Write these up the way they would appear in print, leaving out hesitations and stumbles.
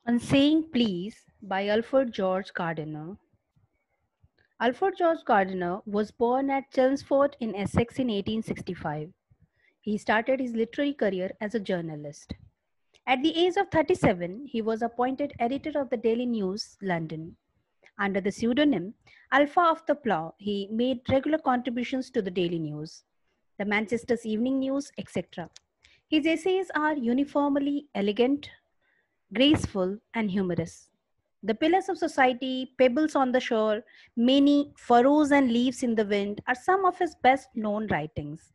On Saying Please by Alfred George Gardiner. Alfred George Gardiner was born at Chelmsford in Essex in 1865. He started his literary career as a journalist. At the age of 37, he was appointed editor of the Daily News, London. Under the pseudonym Alpha of the Plough, he made regular contributions to the Daily News, the Manchester's Evening News, etc. His essays are uniformly elegant, graceful, and humorous. The Pillars of Society, Pebbles on the Shore, Many Furrows and Leaves in the Wind are some of his best known writings.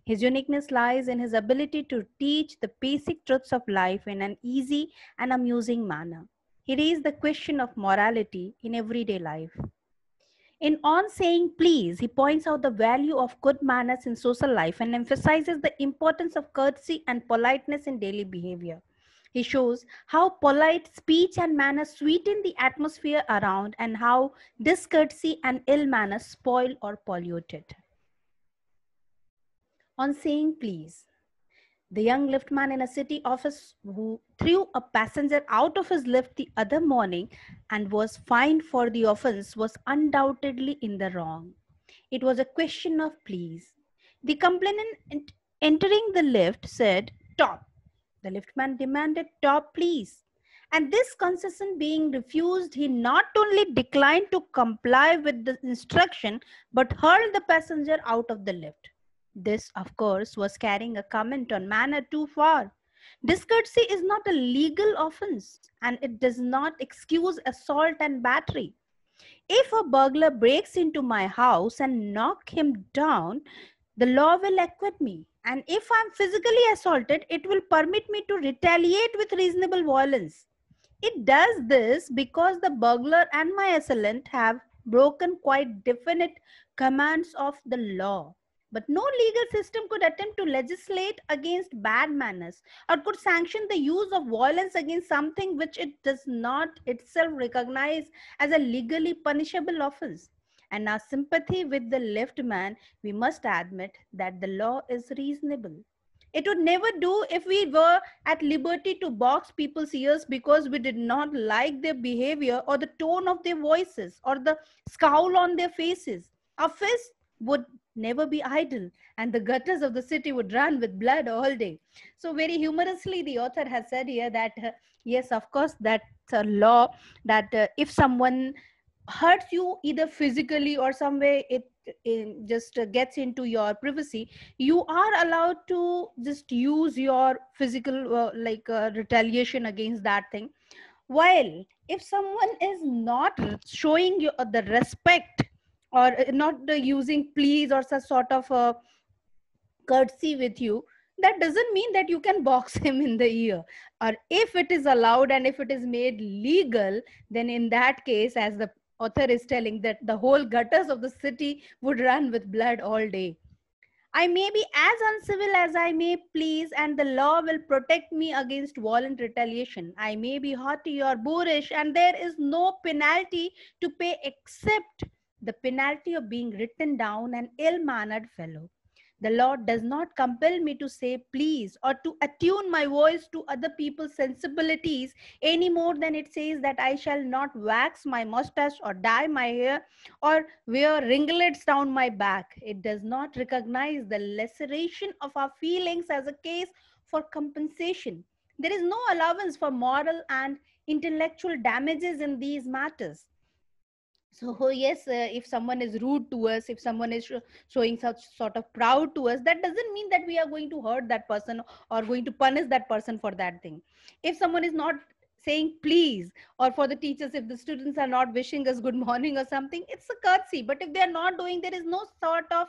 His uniqueness lies in his ability to teach the basic truths of life in an easy and amusing manner. He raised the question of morality in everyday life. In On Saying Please, he points out the value of good manners in social life and emphasizes the importance of courtesy and politeness in daily behavior. He shows how polite speech and manners sweeten the atmosphere around and how discourtesy and ill manners spoil or pollute it. On Saying Please, the young liftman in a city office who threw a passenger out of his lift the other morning and was fined for the offense was undoubtedly in the wrong. It was a question of please. The complainant entering the lift said, "Top." The liftman demanded, "Top, please." And this concession being refused, he not only declined to comply with the instruction but hurled the passenger out of the lift. This, of course, was carrying a comment on manner too far. Discourtesy is not a legal offense and it does not excuse assault and battery. If a burglar breaks into my house and knock him down, the law will acquit me. And if I'm physically assaulted, it will permit me to retaliate with reasonable violence. It does this because the burglar and my assailant have broken quite definite commands of the law. But no legal system could attempt to legislate against bad manners or could sanction the use of violence against something which it does not itself recognize as a legally punishable offense. And our sympathy with the left man, we must admit that the law is reasonable. It would never do if we were at liberty to box people's ears because we did not like their behavior or the tone of their voices or the scowl on their faces. Our fists would never be idle and the gutters of the city would run with blood all day. So, very humorously, the author has said here that, yes, of course, that's a law that if someone hurts you either physically or some way it just gets into your privacy, you are allowed to just use your physical retaliation against that thing. While if someone is not showing you the respect or not using please or such sort of courtesy with you, that doesn't mean that you can box him in the ear. Or if it is allowed and if it is made legal, then in that case, as the author is telling, that the whole gutters of the city would run with blood all day. I may be as uncivil as I may please, and the law will protect me against violent retaliation. I may be haughty or boorish, and there is no penalty to pay except the penalty of being written down an ill mannered fellow. The law does not compel me to say please or to attune my voice to other people's sensibilities any more than it says that I shall not wax my mustache or dye my hair or wear ringlets down my back. It does not recognize the laceration of our feelings as a case for compensation. There is no allowance for moral and intellectual damages in these matters. So yes, if someone is rude to us, if someone is showing such sort of proud to us, that doesn't mean that we are going to hurt that person or going to punish that person for that thing. If someone is not saying please, or for the teachers, if the students are not wishing us good morning or something, it's a courtesy. But if they are not doing, there is no sort of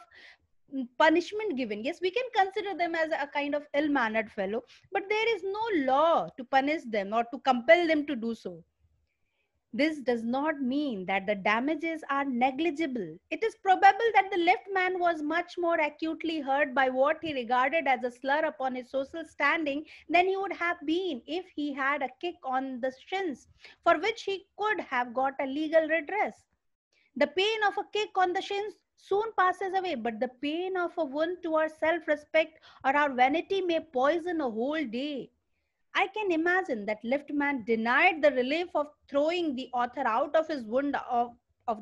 punishment given. Yes, we can consider them as a kind of ill-mannered fellow, but there is no law to punish them or to compel them to do so. This does not mean that the damages are negligible. It is probable that the left man was much more acutely hurt by what he regarded as a slur upon his social standing than he would have been if he had a kick on the shins, for which he could have got a legal redress. The pain of a kick on the shins soon passes away, but the pain of a wound to our self respect or our vanity may poison a whole day. I can imagine that liftman denied the relief of throwing the author out of his wound of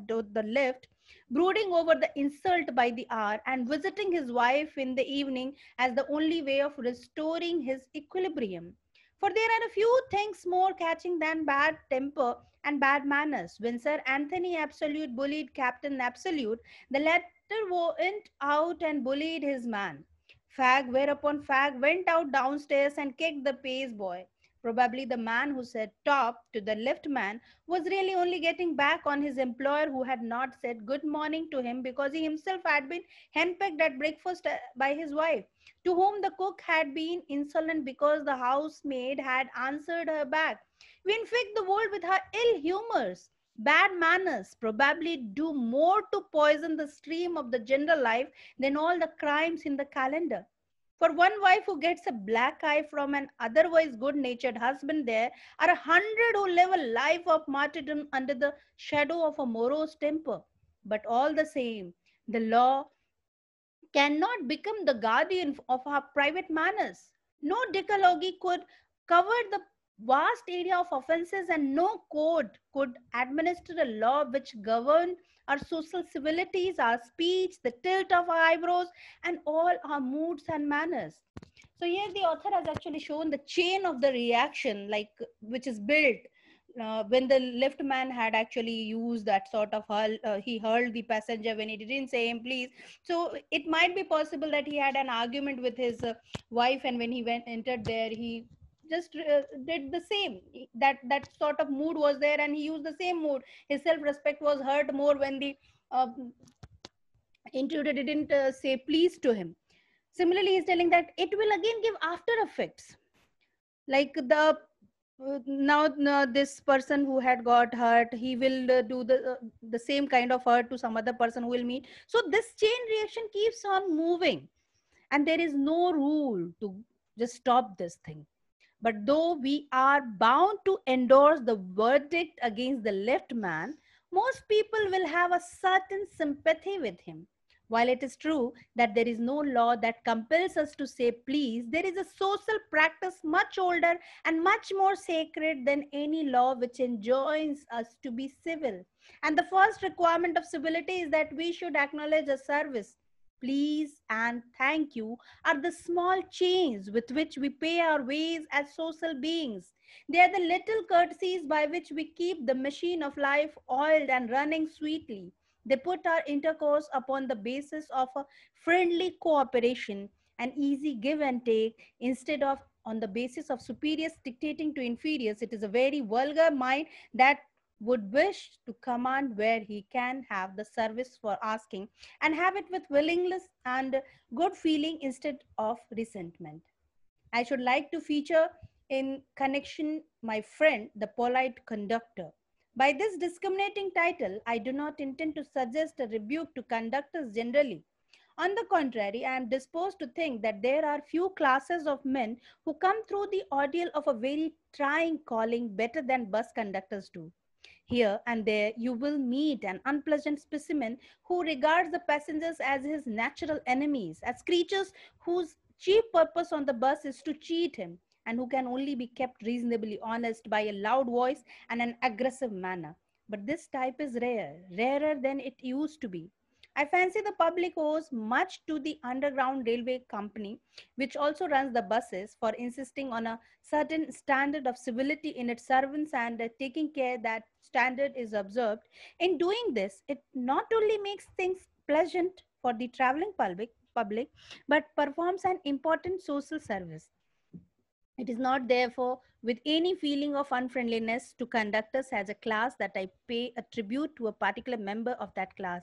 the lift, brooding over the insult by the hour, and visiting his wife in the evening as the only way of restoring his equilibrium. For there are a few things more catching than bad temper and bad manners. When Sir Anthony Absolute bullied Captain Absolute, the latter went out and bullied his man. Fag, whereupon Fag went out downstairs and kicked the pace boy. Probably the man who said top to the lift man was really only getting back on his employer who had not said good morning to him because he himself had been henpecked at breakfast by his wife, to whom the cook had been insolent because the housemaid had answered her back. We infect the world with her ill humors. Bad manners probably do more to poison the stream of the general life than all the crimes in the calendar. For one wife who gets a black eye from an otherwise good natured husband, there are 100 who live a life of martyrdom under the shadow of a morose temper. But all the same, the law cannot become the guardian of our private manners. No decalogue could cover the vast area of offenses, and no code could administer a law which governed our social civilities, our speech, the tilt of our eyebrows, and all our moods and manners. So here the author has actually shown the chain of the reaction, like which is built when the lift man had actually used that sort of he hurled the passenger when he didn't say him please. So it might be possible that he had an argument with his wife, and when he went entered there, he just did the same. That sort of mood was there, and he used the same mood. His self-respect was hurt more when the uh, intruder didn't say please to him. Similarly, he's telling that it will again give after effects, like now this person who had got hurt, he will do the same kind of hurt to some other person who will meet. So this chain reaction keeps on moving, and there is no rule to just stop this thing. But though we are bound to endorse the verdict against the left man, most people will have a certain sympathy with him. While it is true that there is no law that compels us to say please, there is a social practice much older and much more sacred than any law which enjoins us to be civil. And the first requirement of civility is that we should acknowledge a service. Please and thank you are the small chains with which we pay our ways as social beings. They are the little courtesies by which we keep the machine of life oiled and running sweetly. They put our intercourse upon the basis of a friendly cooperation, an easy give and take, instead of on the basis of superiors dictating to inferiors. It is a very vulgar mind that would wish to command where he can have the service for asking, and have it with willingness and good feeling instead of resentment. I should like to feature in connection my friend, the polite conductor. By this discriminating title, I do not intend to suggest a rebuke to conductors generally. On the contrary, I am disposed to think that there are few classes of men who come through the ordeal of a very trying calling better than bus conductors do. Here and there, you will meet an unpleasant specimen who regards the passengers as his natural enemies, as creatures whose chief purpose on the bus is to cheat him, and who can only be kept reasonably honest by a loud voice and an aggressive manner. But this type is rare, rarer than it used to be. I fancy the public owes much to the Underground Railway Company, which also runs the buses, for insisting on a certain standard of civility in its servants, and taking care that standard is observed. In doing this, it not only makes things pleasant for the traveling public, but performs an important social service. It is not therefore with any feeling of unfriendliness to conductors as a class that I pay a tribute to a particular member of that class.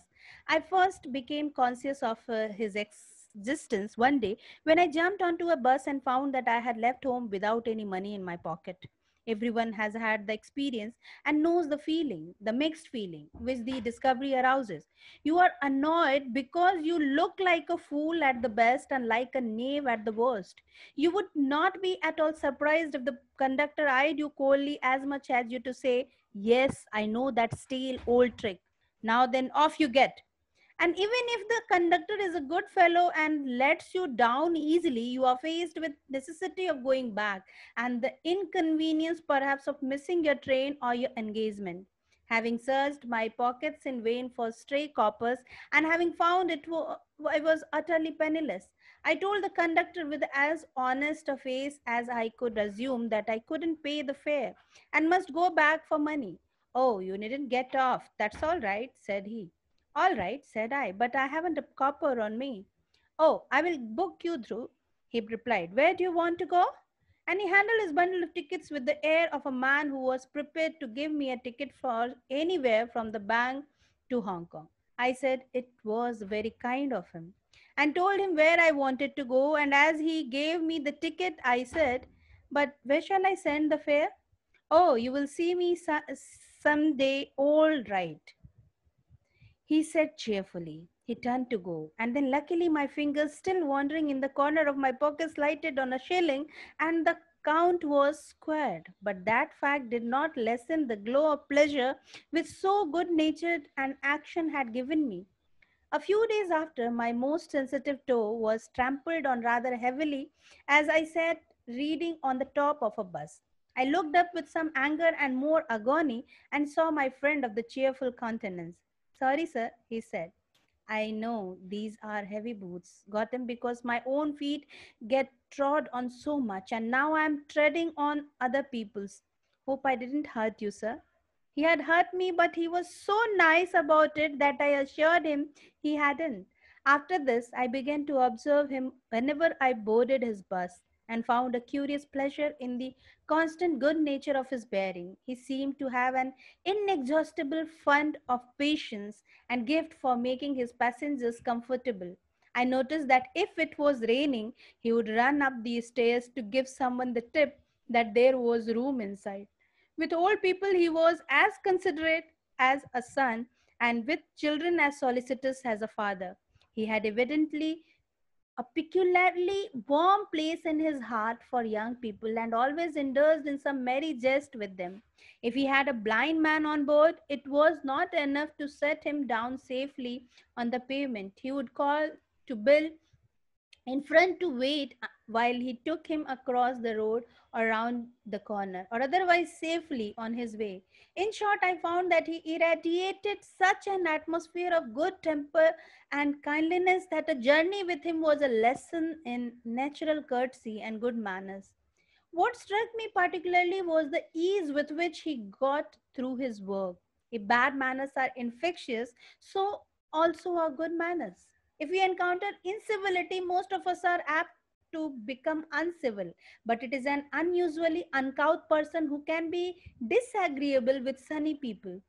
I first became conscious of his existence one day when I jumped onto a bus and found that I had left home without any money in my pocket. Everyone has had the experience and knows the feeling, the mixed feeling which the discovery arouses. You are annoyed because you look like a fool at the best and like a knave at the worst. You would not be at all surprised if the conductor eyed you coldly as much as you to say, yes, I know that stale old trick. Now then, off you get. And even if the conductor is a good fellow and lets you down easily, you are faced with necessity of going back and the inconvenience perhaps of missing your train or your engagement. Having searched my pockets in vain for stray coppers and having found I was utterly penniless, I told the conductor with as honest a face as I could assume that I couldn't pay the fare and must go back for money. Oh, you needn't get off. That's all right, said he. All right, said I, but I haven't a copper on me. Oh, I will book you through, he replied. Where do you want to go? And he handled his bundle of tickets with the air of a man who was prepared to give me a ticket for anywhere from the bank to Hong Kong. I said it was very kind of him and told him where I wanted to go. And as he gave me the ticket, I said, but where shall I send the fare? Oh, you will see me someday, all right, he said cheerfully. He turned to go, and then luckily my fingers, still wandering in the corner of my pockets, lighted on a shilling, and the count was squared. But that fact did not lessen the glow of pleasure which so good natured an action had given me. A few days after, my most sensitive toe was trampled on rather heavily as I sat reading on the top of a bus. I looked up with some anger and more agony and saw my friend of the cheerful countenance. Sorry, sir, he said. I know these are heavy boots. Got them because my own feet get trod on so much, and now I am treading on other people's. Hope I didn't hurt you, sir. He had hurt me, but he was so nice about it that I assured him he hadn't. After this, I began to observe him whenever I boarded his bus and found a curious pleasure in the constant good nature of his bearing. He seemed to have an inexhaustible fund of patience and gift for making his passengers comfortable. I noticed that if it was raining, he would run up the stairs to give someone the tip that there was room inside. With old people, he was as considerate as a son, and with children, as solicitous as a father. He had evidently a peculiarly warm place in his heart for young people and always indulged in some merry jest with them. If he had a blind man on board, it was not enough to set him down safely on the pavement. He would call to Bill in front to wait while he took him across the road or round the corner or otherwise safely on his way. In short, I found that he irradiated such an atmosphere of good temper and kindliness that a journey with him was a lesson in natural courtesy and good manners. What struck me particularly was the ease with which he got through his work. If bad manners are infectious, so also are good manners. If we encounter incivility, most of us are apt to become uncivil, but it is an unusually uncouth person who can be disagreeable with sunny people.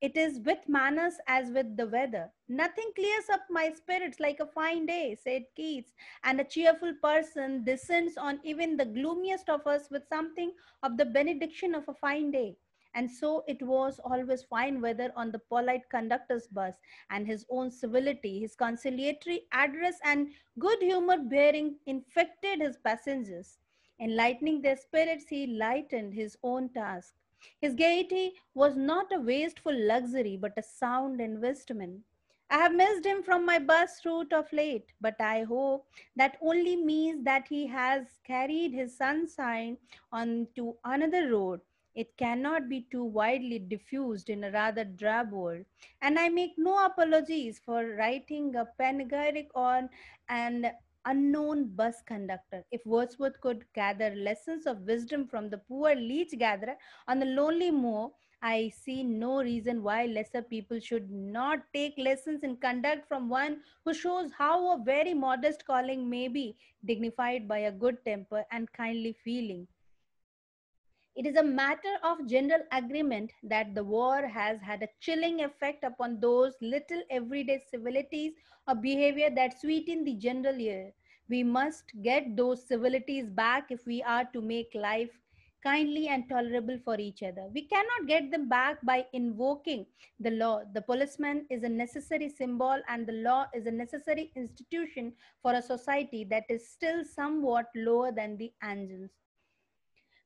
It is with manners as with the weather. Nothing clears up my spirits like a fine day, said Keats, and a cheerful person descends on even the gloomiest of us with something of the benediction of a fine day. And so it was always fine weather on the polite conductor's bus, and his own civility, his conciliatory address, and good humored bearing infected his passengers. Enlightening their spirits, he lightened his own task. His gaiety was not a wasteful luxury, but a sound investment. I have missed him from my bus route of late, but I hope that only means that he has carried his sunshine on to another road. It cannot be too widely diffused in a rather drab world. And I make no apologies for writing a panegyric on an unknown bus conductor. If Wordsworth could gather lessons of wisdom from the poor leech gatherer on the lonely moor, I see no reason why lesser people should not take lessons in conduct from one who shows how a very modest calling may be dignified by a good temper and kindly feeling. It is a matter of general agreement that the war has had a chilling effect upon those little everyday civilities of behavior that sweeten the general air. We must get those civilities back if we are to make life kindly and tolerable for each other. We cannot get them back by invoking the law. The policeman is a necessary symbol, and the law is a necessary institution for a society that is still somewhat lower than the angels.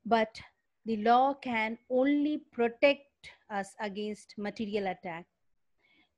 But the law can only protect us against material attack.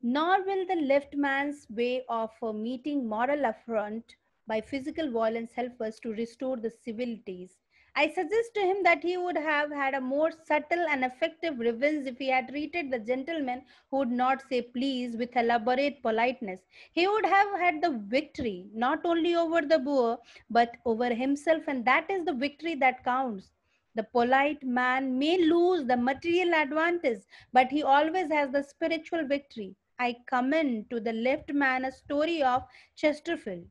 Nor will the left man's way of meeting moral affront by physical violence help us to restore the civilities. I suggest to him that he would have had a more subtle and effective revenge if he had treated the gentleman who would not say please with elaborate politeness. He would have had the victory not only over the boor but over himself, and that is the victory that counts. The polite man may lose the material advantage, but he always has the spiritual victory. I commend to the left man a story of Chesterfield.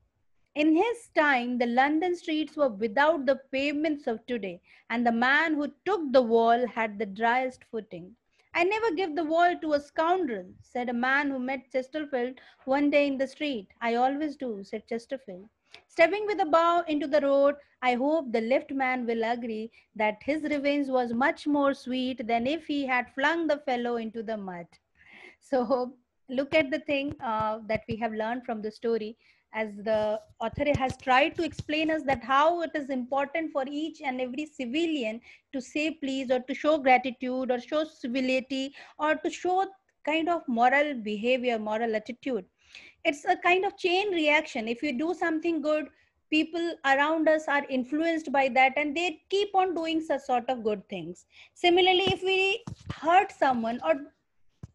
In his time, the London streets were without the pavements of today, and the man who took the wall had the driest footing. I never give the wall to a scoundrel, said a man who met Chesterfield one day in the street. I always do, said Chesterfield. Stepping with a bow into the road, I hope the left man will agree that his revenge was much more sweet than if he had flung the fellow into the mud. So look at the thing that we have learned from the story, as the author has tried to explain us that how it is important for each and every civilian to say please, or to show gratitude, or show civility, or to show kind of moral behavior, moral attitude. It's a kind of chain reaction. If you do something good, people around us are influenced by that, and they keep on doing such sort of good things. Similarly, if we hurt someone or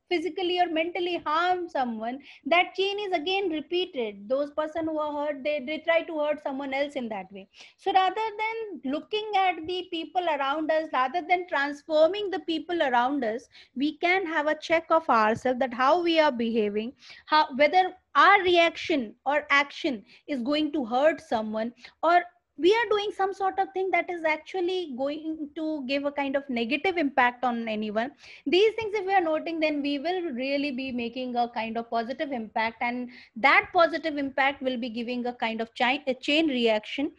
physically or mentally harm someone, that chain is again repeated. Those person who are hurt, they try to hurt someone else in that way. So rather than looking at the people around us, rather than transforming the people around us, we can have a check of ourselves, that how we are behaving, how, whether our reaction or action is going to hurt someone, or we are doing some sort of thing that is actually going to give a kind of negative impact on anyone. These things if we are noting, then we will really be making a kind of positive impact, and that positive impact will be giving a kind of a chain reaction,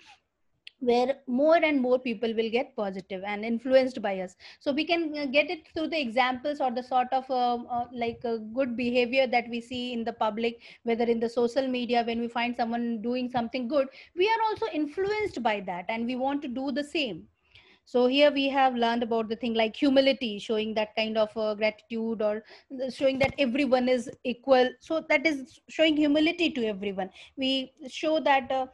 where more and more people will get positive and influenced by us. So we can get it through the examples, or the sort of like good behavior that we see in the public, whether in the social media. When we find someone doing something good, we are also influenced by that, and we want to do the same. So here we have learned about the thing like humility, showing that kind of gratitude, or showing that everyone is equal. So that is showing humility to everyone. We show that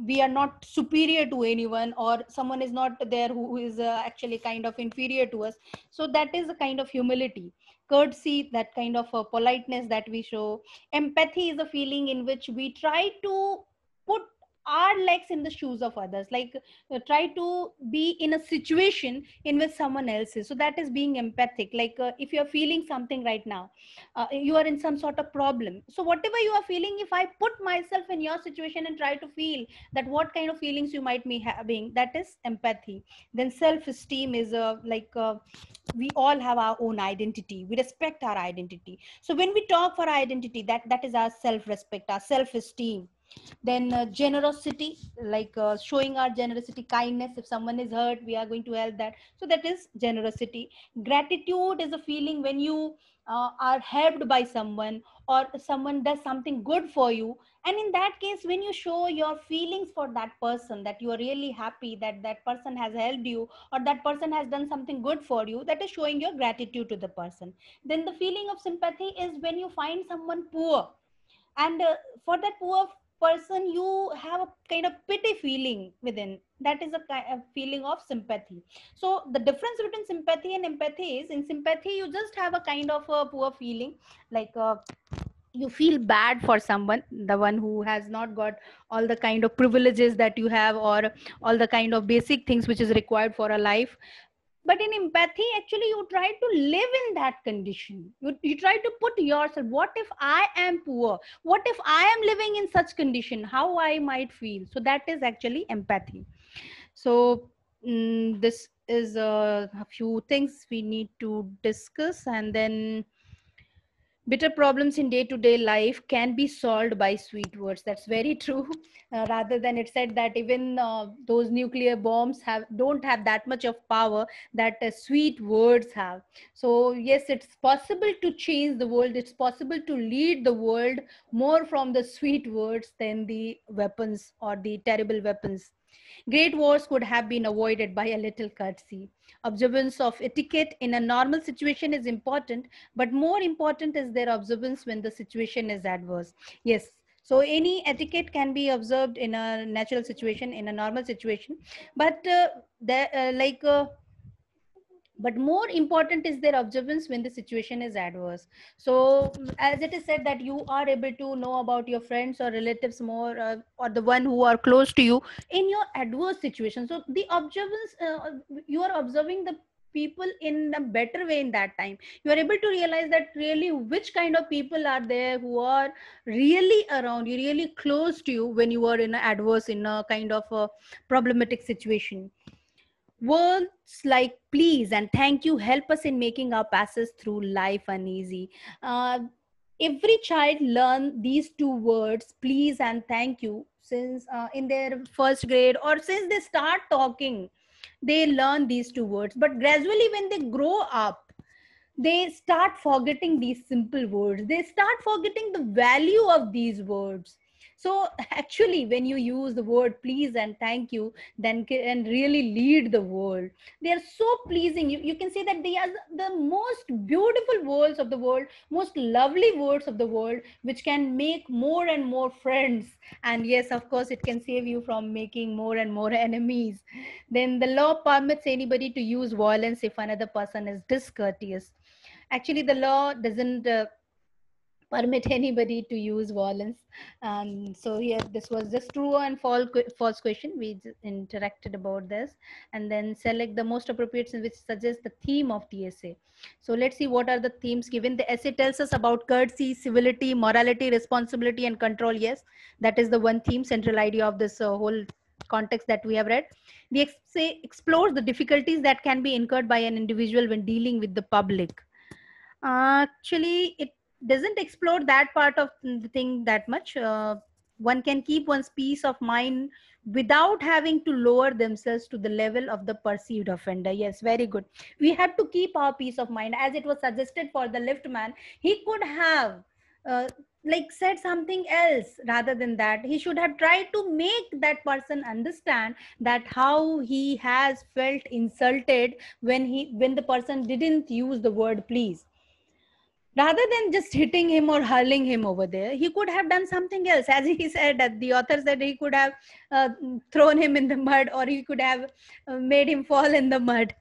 we are not superior to anyone, or someone is not there who is actually kind of inferior to us. So that is a kind of humility. Courtesy, that kind of politeness that we show. Empathy is a feeling in which we try to put our legs in the shoes of others, like try to be in a situation in which someone else is. So that is being empathic. Like if you are feeling something right now, you are in some sort of problem, so whatever you are feeling, if I put myself in your situation and try to feel that what kind of feelings you might be having, that is empathy. Then self-esteem is we all have our own identity, we respect our identity. So when we talk for identity, that is our self-respect, our self-esteem. Then generosity, like showing our generosity, kindness. If someone is hurt, we are going to help that, so that is generosity. Gratitude is a feeling when you are helped by someone, or someone does something good for you, and in that case, when you show your feelings for that person, that you are really happy that that person has helped you, or that person has done something good for you, that is showing your gratitude to the person. Then the feeling of sympathy is when you find someone poor, and for that poor person you have a kind of pity feeling within, that is a kind of feeling of sympathy. So the difference between sympathy and empathy is, in sympathy you just have a kind of a poor feeling, like you feel bad for someone, the one who has not got all the kind of privileges that you have, or all the kind of basic things which is required for a life. But in empathy, actually you try to live in that condition. You try to put yourself, what if I am poor, what if I am living in such condition, how I might feel. So that is actually empathy. So this is a few things we need to discuss, and then bitter problems in day-to-day life can be solved by sweet words. That's very true. Rather than it said that even those nuclear bombs don't have that much of power that sweet words have. So yes, it's possible to change the world. It's possible to lead the world more from the sweet words than the weapons or the terrible weapons. Great wars could have been avoided by a little courtesy. Observance of etiquette in a normal situation is important, but more important is their observance when the situation is adverse. Yes. So any etiquette can be observed in a natural situation, in a normal situation, but but more important is their observance when the situation is adverse. So as it is said that you are able to know about your friends or relatives more, or the one who are close to you in your adverse situation. So the observance, you are observing the people in a better way. In that time you are able to realize that really which kind of people are there who are really around you, really close to you when you are in a adverse, in a kind of a problematic situation. Words like please and thank you help us in making our passes through life uneasy. Uh, every child learn these two words, please and thank you, since in their first grade or since they start talking. They learn these two words, but gradually when they grow up, they start forgetting these simple words. They start forgetting the value of these words. So actually when you use the word please and thank you, then can really lead the world. They are so pleasing. You can say that they are the most beautiful words of the world, most lovely words of the world, which can make more and more friends. And yes, of course, it can save you from making more and more enemies. Then the law permits anybody to use violence if another person is discourteous. Actually the law doesn't permit anybody to use violence. And so here this was just true and false question. We interacted about this, and then select the most appropriate which suggests the theme of the essay. So let's see what are the themes given. The essay tells us about courtesy, civility, morality, responsibility, and control. Yes, that is the one theme, central idea of this whole context that we have read. The essay explores the difficulties that can be incurred by an individual when dealing with the public. Actually, it doesn't explore that part of the thing that much. One can keep one's peace of mind without having to lower themselves to the level of the perceived offender. Yes, very good. We have to keep our peace of mind, as it was suggested for the liftman. He could have uh, like said something else rather than that. He should have tried to make that person understand that how he has felt insulted when the person didn't use the word please. Rather than just hitting him or hurling him over there, he could have done something else. As he said, the author said he could have uh, thrown him in the mud, or he could have made him fall in the mud.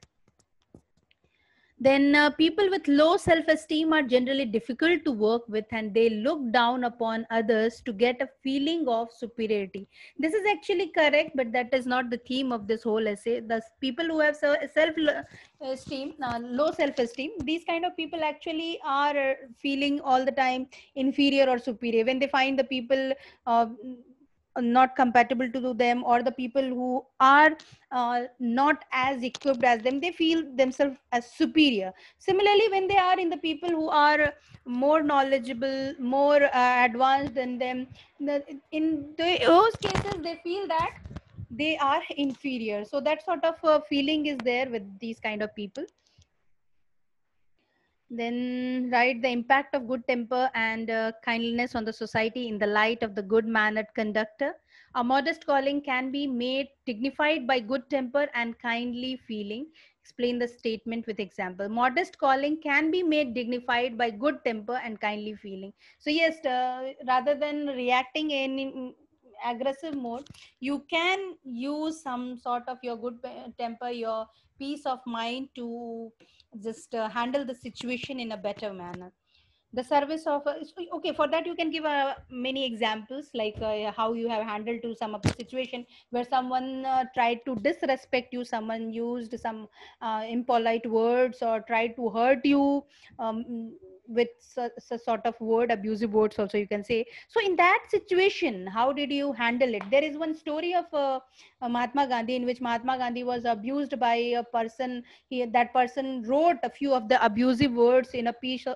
Then people with low self-esteem are generally difficult to work with, and they look down upon others to get a feeling of superiority. This is actually correct, but that is not the theme of this whole essay. The people who have self-esteem, low self-esteem, these kind of people actually are feeling all the time inferior or superior when they find the people uh, not compatible to them, or the people who are not as equipped as them, they feel themselves as superior. Similarly, when they are in the people who are more knowledgeable, more advanced than them, those cases they feel that they are inferior. So that sort of feeling is there with these kind of people. Then write the impact of good temper and kindliness on the society in the light of the good mannered conductor. A modest calling can be made dignified by good temper and kindly feeling. Explain the statement with example. Modest calling can be made dignified by good temper and kindly feeling. So yes, rather than reacting in aggressive mode, you can use some sort of your good temper, your peace of mind to just handle the situation in a better manner. The service of okay, for that you can give many examples, like how you have handled to some of the situation where someone tried to disrespect you, someone used some impolite words or tried to hurt you with sort of word, abusive words also you can say. So in that situation, how did you handle it? There is one story of Mahatma Gandhi, in which Mahatma Gandhi was abused by a person. That person wrote a few of the abusive words in a piece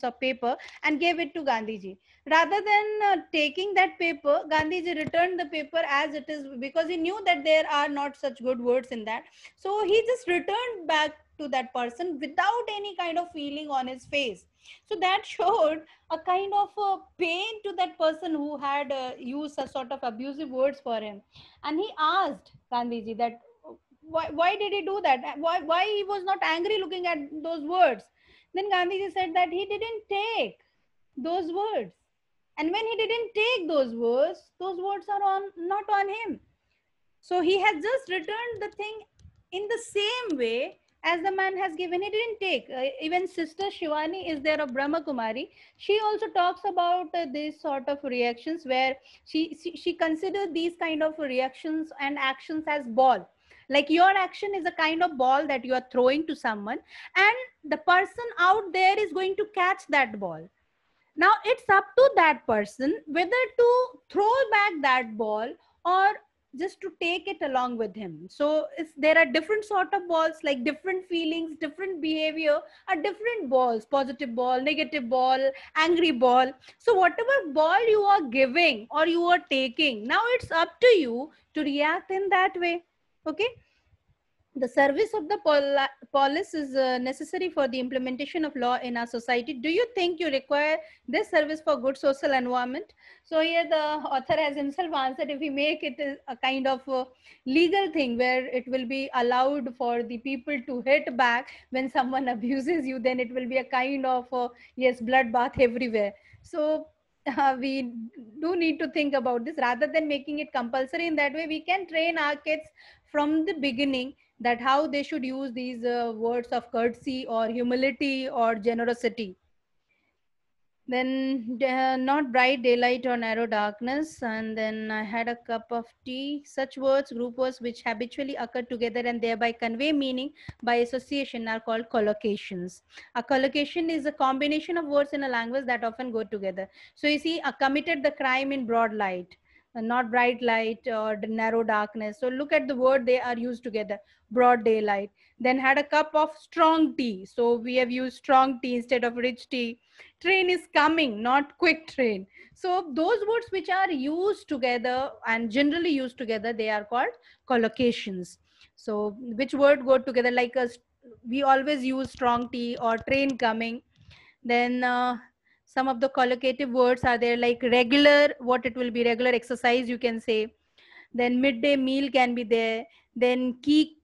of paper and gave it to Gandhiji. Rather than taking that paper, Gandhiji returned the paper as it is, because he knew that there are not such good words in that. So he just returned back to that person without any kind of feeling on his face. So that showed a kind of pain to that person who had used a sort of abusive words for him. And he asked Gandhiji that why did he do that? Why he was not angry looking at those words? Then Gandhiji said that he didn't take those words. And when he didn't take those words are not on him. So he has just returned the thing in the same way as the man has given. He didn't take. Even Sister Shivani is there of Brahma Kumari. She also talks about these sort of reactions where she considers these kind of reactions and actions as ball. Like your action is a kind of ball that you are throwing to someone, and the person out there is going to catch that ball. Now it's up to that person whether to throw back that ball or just to take it along with him. So there are different sort of balls, like different feelings, different behavior are different balls: positive ball, negative ball, angry ball. So whatever ball you are giving or you are taking, now it's up to you to react in that way. Okay. The service of the police is necessary for the implementation of law in our society. Do you think you require this service for good social environment? So here the author has himself answered, if we make it a kind of a legal thing where it will be allowed for the people to hit back when someone abuses you, then it will be a kind of yes, bloodbath everywhere. So we do need to think about this. Rather than making it compulsory in that way, we can train our kids from the beginning that how they should use these words of courtesy or humility or generosity. Then not bright daylight or narrow darkness. And then I had a cup of tea. Such words, group words which habitually occur together and thereby convey meaning by association are called collocations. A collocation is a combination of words in a language that often go together. So you see, committed the crime in broad light, not bright light or narrow darkness. So look at the word, they are used together: broad daylight. Then had a cup of strong tea. So we have used strong tea instead of rich tea. Train is coming, not quick train. So those words which are used together and generally used together, they are called collocations. So which word go together? Like we always use strong tea or train coming. Then some of the collocative words are there, like regular, what it will be, regular exercise you can say. Then midday meal can be there. Then key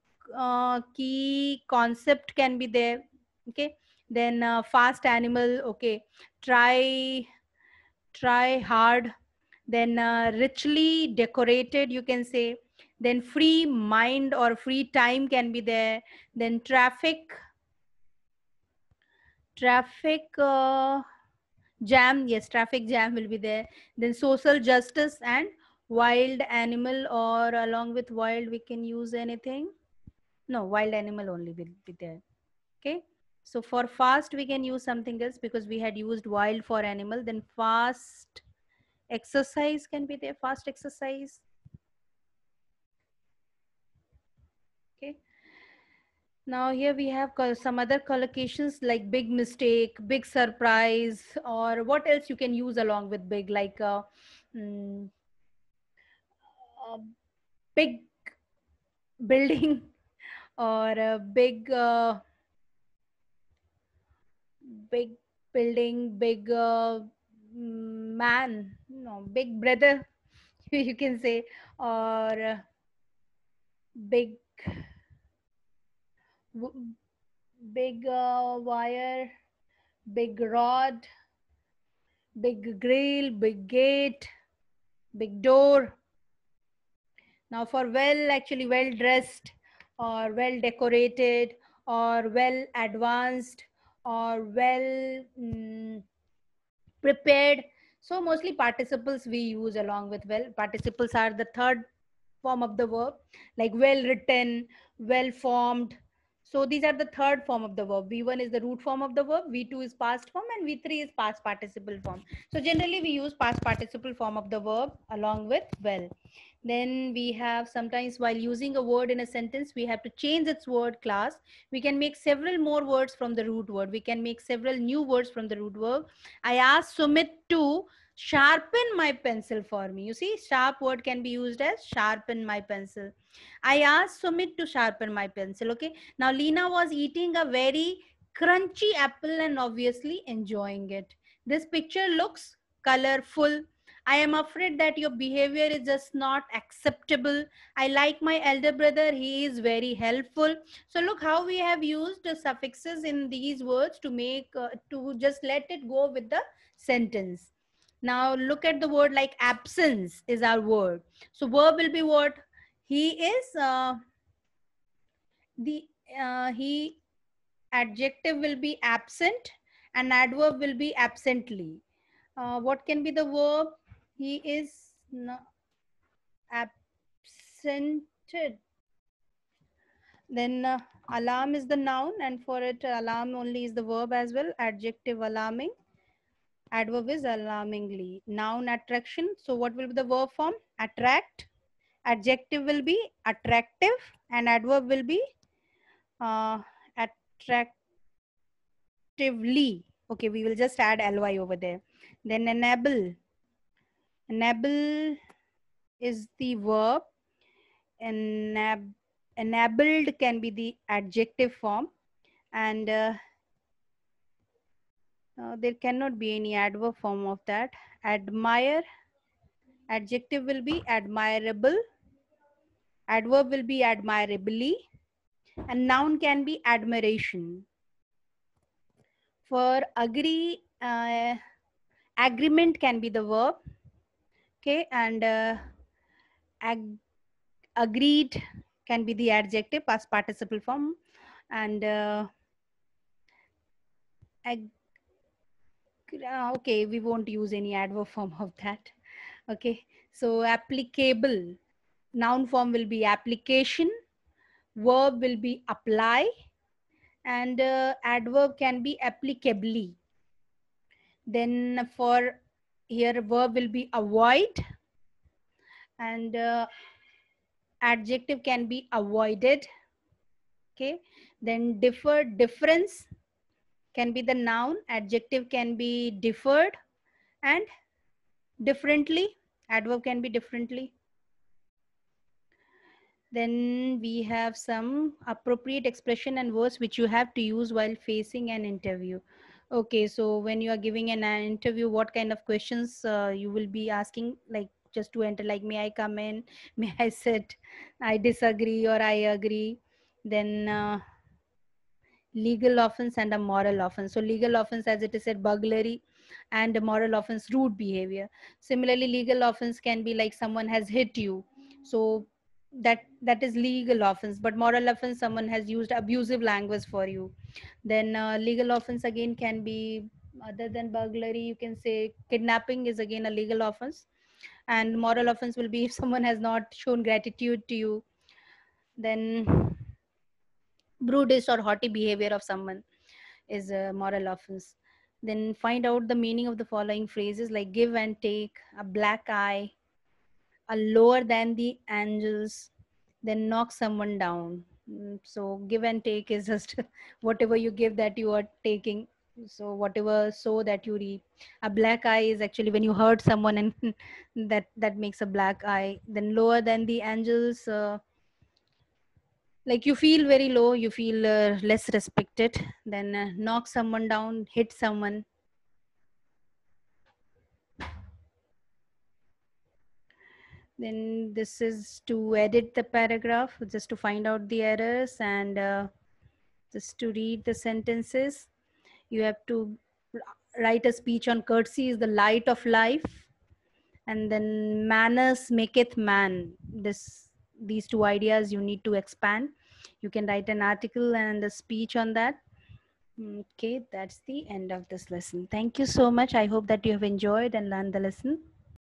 concept can be there. Okay. Then fast animal. Okay. Try hard. Then richly decorated you can say. Then free mind or free time can be there. Then traffic jam, yes, traffic jam will be there. Then social justice and wild animal, or along with wild we can use anything. No, wild animal only will be there. Okay. So for fast we can use something else because we had used wild for animal. Then fast exercise can be there, fast exercise. Okay. Now here we have some other collocations like big mistake, big surprise, or what else you can use along with big, like mm, a big building or a big building, big man, no, big brother you can say, or big big wire, big rod, big grill, big gate, big door. Now for well, actually well dressed or well decorated or well advanced or well prepared. So mostly participles we use along with well. Participles are the third form of the verb, like well written, well formed. So these are the third form of the verb. V1 is the root form of the verb, V2 is past form, and V3 is past participle form. So generally we use past participle form of the verb along with well. Then we have sometimes while using a word in a sentence, we have to change its word class. We can make several more words from the root word. We can make several new words from the root verb. I asked Sumit to Sharpen my pencil for me. You see, sharp word can be used as sharpen my pencil. I asked Sumit to sharpen my pencil. Okay. Now Lena was eating a very crunchy apple and obviously enjoying it. This picture looks colorful. I am afraid that your behavior is just not acceptable. I like my elder brother. He is very helpful. So look how we have used the suffixes in these words to make, to just let it go with the sentence. Now look at the word like absence is our word. So verb will be what? He is, the he, adjective will be absent and adverb will be absently. What can be the verb? He is absented. Then alarm is the noun, and for it alarm only is the verb as well. Adjective alarming, adverb is alarmingly. Noun attraction. So what will be the verb form? Attract. Adjective will be attractive and adverb will be attractively. Okay, we will just add ly over there. Then enable. Enable is the verb. Enabled can be the adjective form, and there cannot be any adverb form of that. Admire, adjective will be admirable, adverb will be admirably, and noun can be admiration. For agree, agreement can be the verb. Okay, and agreed can be the adjective, past participle form, and okay, we won't use any adverb form of that. Okay, so applicable, noun form will be application, verb will be apply, and adverb can be applicably. Then for here verb will be avoid, and adjective can be avoided. Okay, then differ, difference can be the noun, adjective can be differed, and differently, adverb can be differently. Then we have some appropriate expression and words which you have to use while facing an interview. Okay, so when you are giving an interview, what kind of questions you will be asking, like just to enter, like may I come in, may I sit, I disagree or I agree. Then legal offense and a moral offense. So legal offense, as it is said, burglary, and moral offense, rude behavior. Similarly, legal offense can be like someone has hit you, so that is legal offense. But moral offense, someone has used abusive language for you. Then legal offense again can be, other than burglary, you can say kidnapping is again a legal offense. And moral offense will be if someone has not shown gratitude to you. Then brutish or haughty behavior of someone is a moral offense. Then find out the meaning of the following phrases, like give and take, a black eye, a lower than the angels, then knock someone down. So give and take is just whatever you give, that you are taking. So whatever sow that you reap. A black eye is actually when you hurt someone, and that makes a black eye. Then lower than the angels, like you feel very low, you feel less respected. Then knock someone down, hit someone. Then this is to edit the paragraph, just to find out the errors, and just to read the sentences. You have to write a speech on courtesy is the light of life, and then manners maketh man. These two ideas you need to expand. You can write an article and a speech on that. Okay, that's the end of this lesson. Thank you so much. I hope that you have enjoyed and learned the lesson.